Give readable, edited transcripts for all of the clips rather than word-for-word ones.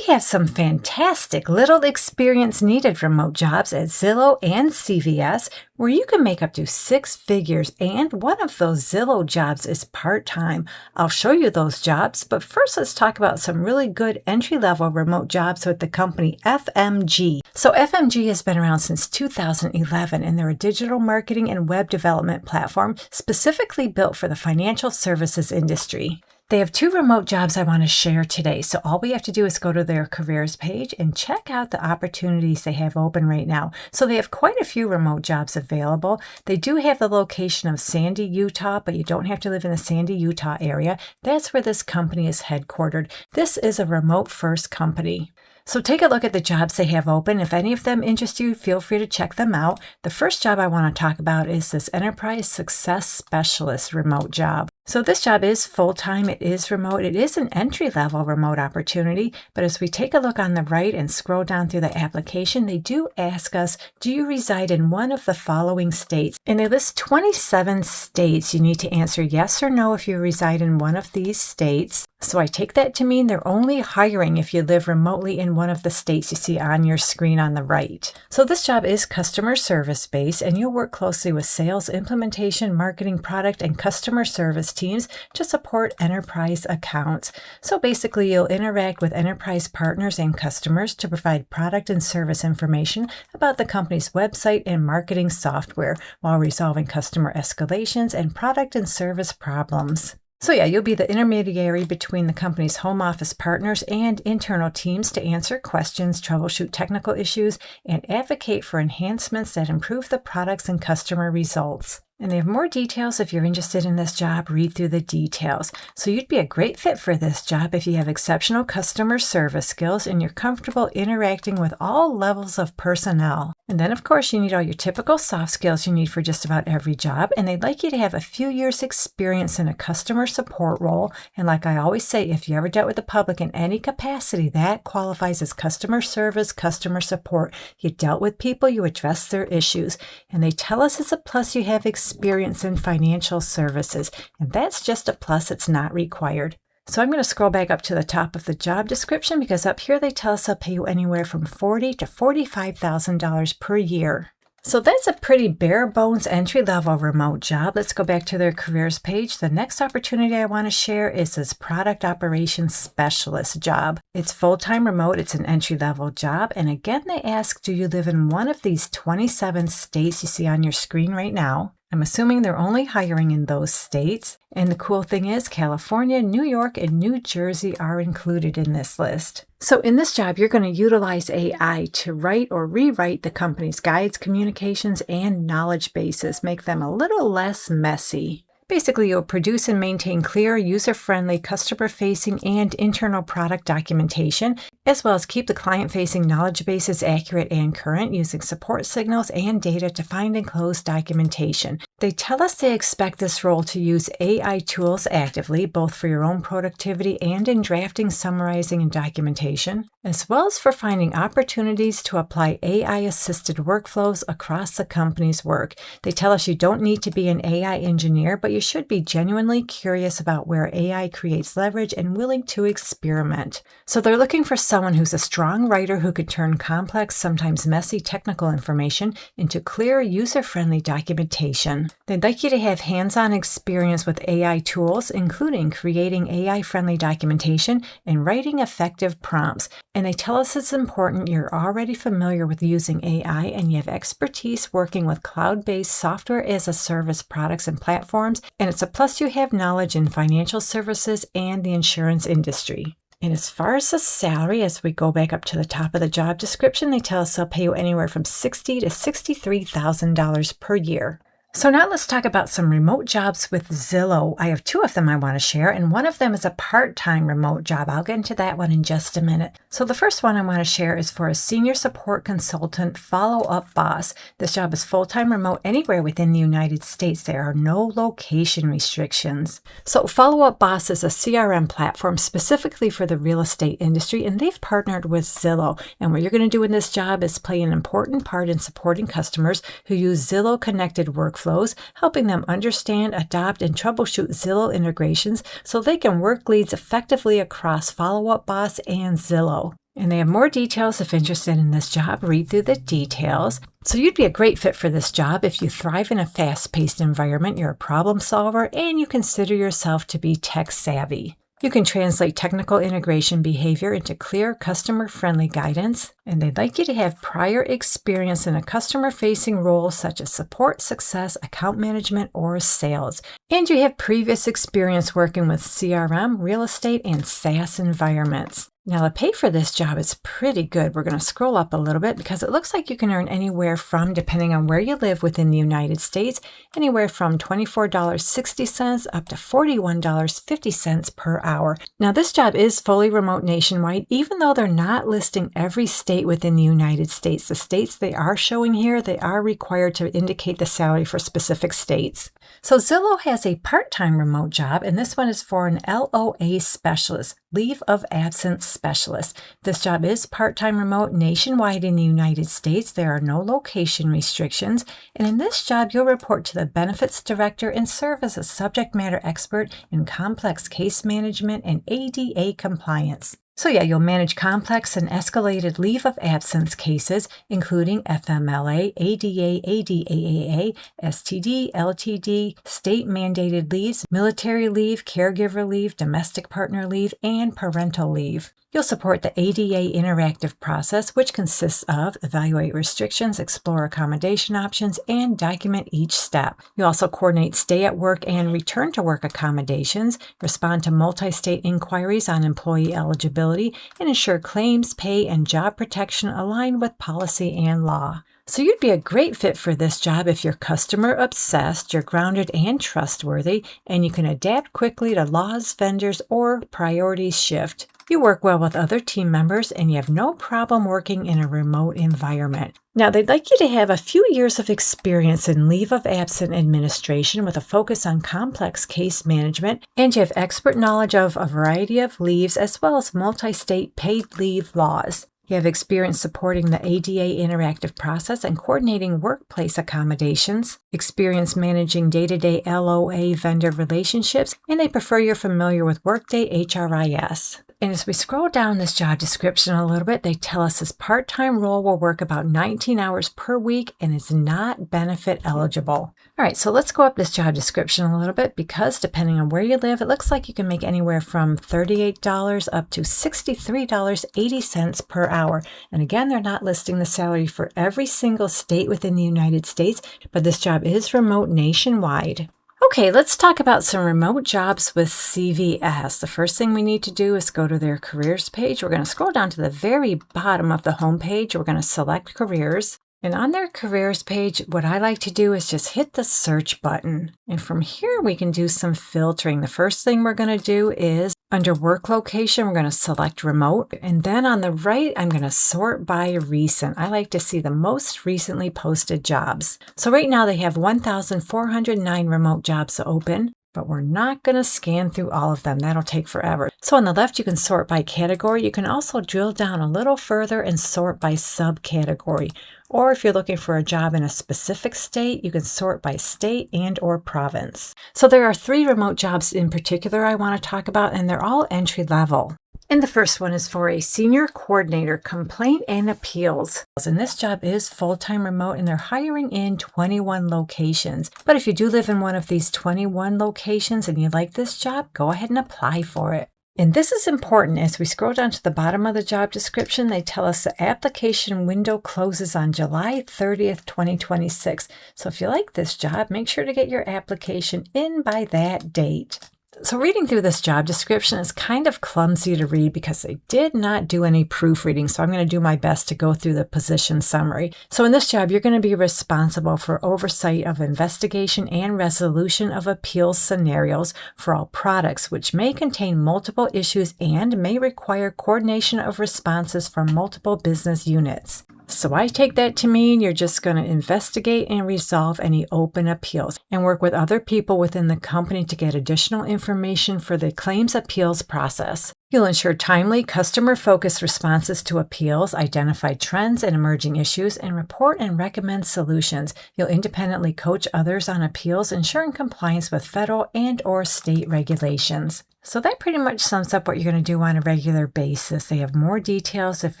We have some fantastic little experience needed remote jobs at Zillow and CVS where you can make up to 6 figures, and one of those Zillow jobs is part-time. I'll show you those jobs, but first let's talk about some really good entry-level remote jobs with the company FMG. So FMG has been around since 2011, and they're a digital marketing and web development platform specifically built for the financial services industry. They have 2 remote jobs I want to share today, so all we have to do is go to their careers page and check out the opportunities they have open right now. So they have quite a few remote jobs available. They do have the location of Sandy, Utah, but you don't have to live in the Sandy, Utah area. That's where this company is headquartered. This is a remote-first company. So take a look at the jobs they have open. If any of them interest you, feel free to check them out. The first job I want to talk about is this Enterprise Success Specialist remote job. So this job is full-time, it is remote, it is an entry-level remote opportunity, but as we take a look on the right and scroll down through the application, they do ask us, do you reside in one of the following states? And they list 27 states. You need to answer yes or no if you reside in one of these states. So I take that to mean they're only hiring if you live remotely in one of the states you see on your screen on the right. So this job is customer service based, and you'll work closely with sales, implementation, marketing, product, and customer service teams to support enterprise accounts. So basically you'll interact with enterprise partners and customers to provide product and service information about the company's website and marketing software while resolving customer escalations and product and service problems. So yeah, you'll be the intermediary between the company's home office partners and internal teams to answer questions, troubleshoot technical issues, and advocate for enhancements that improve the products and customer results. And they have more details if you're interested in this job. Read through the details. So you'd be a great fit for this job if you have exceptional customer service skills and you're comfortable interacting with all levels of personnel. And then, of course, you need all your typical soft skills you need for just about every job. And they'd like you to have a few years' experience in a customer support role. And like I always say, if you ever dealt with the public in any capacity, that qualifies as customer service, customer support. You dealt with people, you addressed their issues. And they tell us it's a plus you have experience in financial services, and that's just a plus, it's not required. So I'm going to scroll back up to the top of the job description because up here they tell us they'll pay you anywhere from $40,000 to $45,000 per year. So that's a pretty bare bones entry-level remote job. Let's go back to their careers page. The next opportunity I want to share is this product operations specialist job. It's full-time remote, it's an entry-level job, and again they ask, do you live in one of these 27 states you see on your screen right now? I'm assuming they're only hiring in those states. And the cool thing is California, New York, and New Jersey are included in this list. So in this job, you're going to utilize AI to write or rewrite the company's guides, communications, and knowledge bases, make them a little less messy. Basically, you'll produce and maintain clear, user-friendly, customer-facing, and internal product documentation, as well as keep the client-facing knowledge bases accurate and current using support signals and data to find and close documentation. They tell us they expect this role to use AI tools actively, both for your own productivity and in drafting, summarizing, and documentation, as well as for finding opportunities to apply AI-assisted workflows across the company's work. They tell us you don't need to be an AI engineer, but you should be genuinely curious about where AI creates leverage and willing to experiment. So they're looking for someone who's a strong writer who could turn complex, sometimes messy technical information into clear, user-friendly documentation. They'd like you to have hands-on experience with AI tools, including creating AI-friendly documentation and writing effective prompts. And they tell us it's important you're already familiar with using AI and you have expertise working with cloud-based software as a service products and platforms. And it's a plus you have knowledge in financial services and the insurance industry. And as far as the salary, as we go back up to the top of the job description, they tell us they'll pay you anywhere from $60,000 to $63,000 per year. So now let's talk about some remote jobs with Zillow. I have 2 of them I want to share, and one of them is a part-time remote job. I'll get into that one in just a minute. So the first one I want to share is for a senior support consultant follow-up boss. This job is full-time remote anywhere within the United States. There are no location restrictions. So follow-up boss is a CRM platform specifically for the real estate industry, and they've partnered with Zillow. And what you're going to do in this job is play an important part in supporting customers who use Zillow-connected workflows workflows, helping them understand, adopt, and troubleshoot Zillow integrations so they can work leads effectively across Follow Up Boss and Zillow. And they have more details if interested in this job. Read through the details. So you'd be a great fit for this job if you thrive in a fast-paced environment, you're a problem solver, and you consider yourself to be tech savvy. You can translate technical integration behavior into clear, customer-friendly guidance, and they'd like you to have prior experience in a customer-facing role such as support, success, account management, or sales. And you have previous experience working with CRM, real estate, and SaaS environments. Now, the pay for this job is pretty good. We're going to scroll up a little bit because it looks like you can earn anywhere from, depending on where you live within the United States, anywhere from $24.60 up to $41.50 per hour. Now, this job is fully remote nationwide, even though they're not listing every state within the United States. The states they are showing here, they are required to indicate the salary for specific states. So Zillow has a part-time remote job, and this one is for an LOA specialist, leave of absence specialist. This job is part-time remote nationwide in the United States. There are no location restrictions. And in this job, you'll report to the benefits director and serve as a subject matter expert in complex case management and ADA compliance. So yeah, you'll manage complex and escalated leave of absence cases, including FMLA, ADA, ADAA, STD, LTD, state-mandated leaves, military leave, caregiver leave, domestic partner leave, and parental leave. You'll support the ADA interactive process, which consists of evaluate restrictions, explore accommodation options, and document each step. You also coordinate stay-at-work and return-to-work accommodations, respond to multi-state inquiries on employee eligibility, and ensure claims, pay, and job protection align with policy and law. So you'd be a great fit for this job if you're customer obsessed, you're grounded and trustworthy, and you can adapt quickly to laws, vendors, or priorities shift. You work well with other team members, and you have no problem working in a remote environment. Now, they'd like you to have a few years of experience in leave of absence administration with a focus on complex case management, and you have expert knowledge of a variety of leaves as well as multi-state paid leave laws. You have experience supporting the ADA interactive process and coordinating workplace accommodations, experience managing day-to-day LOA vendor relationships, and they prefer you're familiar with Workday HRIS. And as we scroll down this job description a little bit, they tell us this part-time role will work about 19 hours per week and is not benefit eligible. All right, so let's go up this job description a little bit because depending on where you live, it looks like you can make anywhere from $38 up to $63.80 per hour. And again, they're not listing the salary for every single state within the United States, but this job is remote nationwide. Okay, let's talk about some remote jobs with CVS. The first thing we need to do is go to their careers page. We're going to scroll down to the very bottom of the homepage. We're going to select careers. And on their careers page, what I like to do is just hit the search button. And from here, we can do some filtering. The first thing we're going to do is under work location, we're going to select remote. And then on the right, I'm going to sort by recent. I like to see the most recently posted jobs. So right now they have 1,409 remote jobs open, but we're not going to scan through all of them. That'll take forever. So on the left, you can sort by category. You can also drill down a little further and sort by subcategory. Or if you're looking for a job in a specific state, you can sort by state and or province. So there are 3 remote jobs in particular I want to talk about, and they're all entry level. And the first one is for a senior coordinator, complaint and appeals. And this job is full-time remote, and they're hiring in 21 locations. But if you do live in one of these 21 locations and you like this job, go ahead and apply for it. And this is important. As we scroll down to the bottom of the job description, they tell us the application window closes on July 30th, 2026. So if you like this job, make sure to get your application in by that date. So reading through this job description is kind of clumsy to read because they did not do any proofreading. So I'm going to do my best to go through the position summary. So in this job, you're going to be responsible for oversight of investigation and resolution of appeals scenarios for all products, which may contain multiple issues and may require coordination of responses from multiple business units. So I take that to mean you're just going to investigate and resolve any open appeals and work with other people within the company to get additional information for the claims appeals process. You'll ensure timely, customer-focused responses to appeals, identify trends and emerging issues, and report and recommend solutions. You'll independently coach others on appeals, ensuring compliance with federal and/or state regulations. So that pretty much sums up what you're going to do on a regular basis. They have more details. If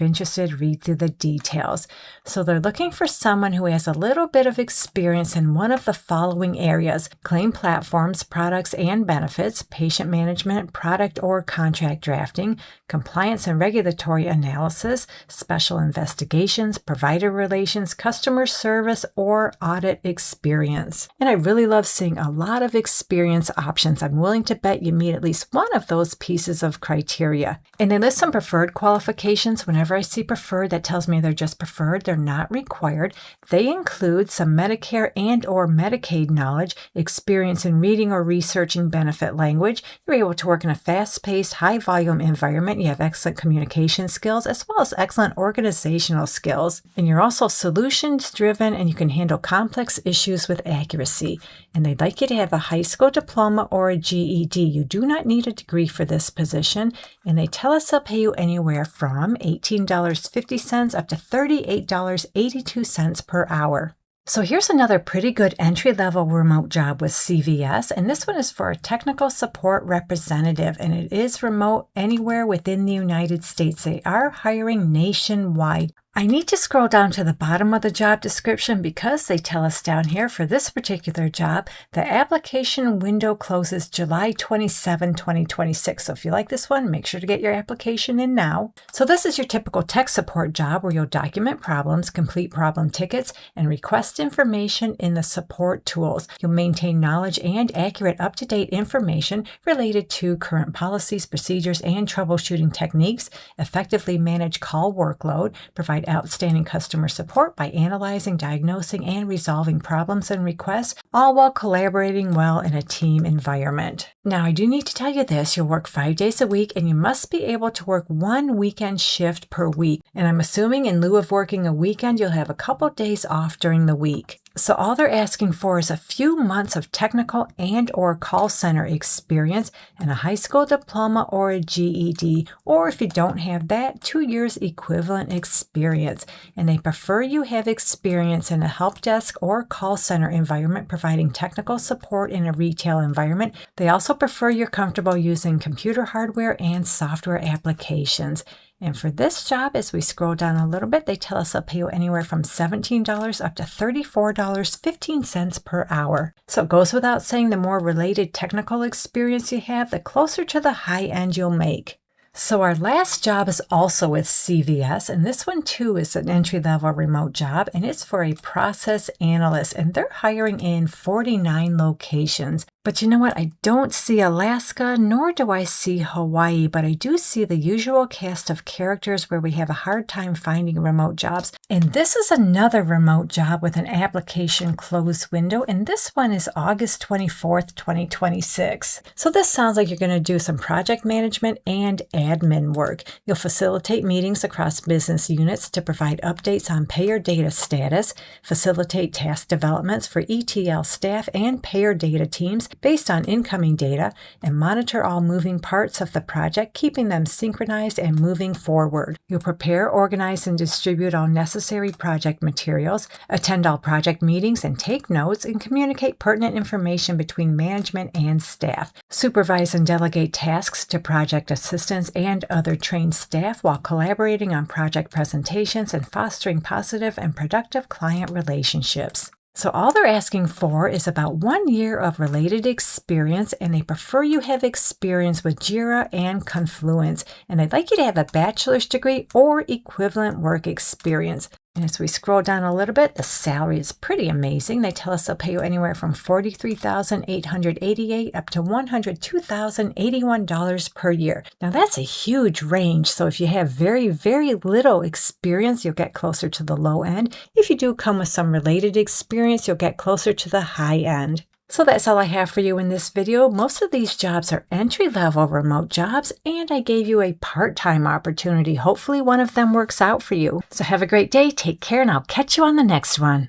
interested, read through the details. So they're looking for someone who has a little bit of experience in one of the following areas: claim platforms, products and benefits, patient management, product or contract drafting, compliance and regulatory analysis, special investigations, provider relations, customer service, or audit experience. And I really love seeing a lot of experience options. I'm willing to bet you meet at least one of those pieces of criteria. And they list some preferred qualifications. Whenever I see preferred, that tells me they're just preferred. They're not required. They include some Medicare and/or Medicaid knowledge, experience in reading or researching benefit language. You're able to work in a fast-paced, high-volume environment. You have excellent communication skills as well as excellent organizational skills. And you're also solutions-driven, and you can handle complex issues with accuracy. And they'd like you to have a high school diploma or a GED. You do not need a degree for this position, and they tell us they'll pay you anywhere from $18.50 up to $38.82 per hour. So here's another pretty good entry-level remote job with CVS, and this one is for a technical support representative, and it is remote anywhere within the United States. They are hiring nationwide. I need to scroll down to the bottom of the job description because they tell us down here for this particular job, the application window closes July 27, 2026. So if you like this one, make sure to get your application in now. So this is your typical tech support job where you'll document problems, complete problem tickets, and request information in the support tools. You'll maintain knowledge and accurate up-to-date information related to current policies, procedures, and troubleshooting techniques, effectively manage call workload, provide outstanding customer support by analyzing, diagnosing, and resolving problems and requests, all while collaborating well in a team environment. Now, I do need to tell you this, you'll work 5 days a week, and you must be able to work one weekend shift per week. And I'm assuming in lieu of working a weekend, you'll have a couple days off during the week. So all they're asking for is a few months of technical and/or call center experience and a high school diploma or a GED, or if you don't have that, 2 years equivalent experience. And they prefer you have experience in a help desk or call center environment providing technical support in a retail environment. They also prefer you're comfortable using computer hardware and software applications. And for this job, as we scroll down a little bit, they tell us they'll pay you anywhere from $17 up to $34.15 per hour. So it goes without saying, the more related technical experience you have, the closer to the high end you'll make. So our last job is also with CVS, and this one too is an entry-level remote job, and it's for a process analyst, and they're hiring in 49 locations. But you know what? I don't see Alaska, nor do I see Hawaii, but I do see the usual cast of characters where we have a hard time finding remote jobs. And this is another remote job with an application close window, and this one is August 24th, 2026. So this sounds like you're going to do some project management and admin work. You'll facilitate meetings across business units to provide updates on payer data status, facilitate task developments for ETL staff and payer data teams based on incoming data, and monitor all moving parts of the project, keeping them synchronized and moving forward. You'll prepare, organize, and distribute all necessary project materials, attend all project meetings and take notes, and communicate pertinent information between management and staff. Supervise and delegate tasks to project assistants and other trained staff while collaborating on project presentations and fostering positive and productive client relationships. So all they're asking for is about 1 year of related experience, and they prefer you have experience with Jira and Confluence, and they'd like you to have a bachelor's degree or equivalent work experience. And as we scroll down a little bit, the salary is pretty amazing. They tell us they'll pay you anywhere from $43,888 up to $102,081 per year. Now that's a huge range. So if you have very, very little experience, you'll get closer to the low end. If you do come with some related experience, you'll get closer to the high end. So that's all I have for you in this video. Most of these jobs are entry-level remote jobs, and I gave you a part-time opportunity. Hopefully one of them works out for you. So have a great day, take care, and I'll catch you on the next one.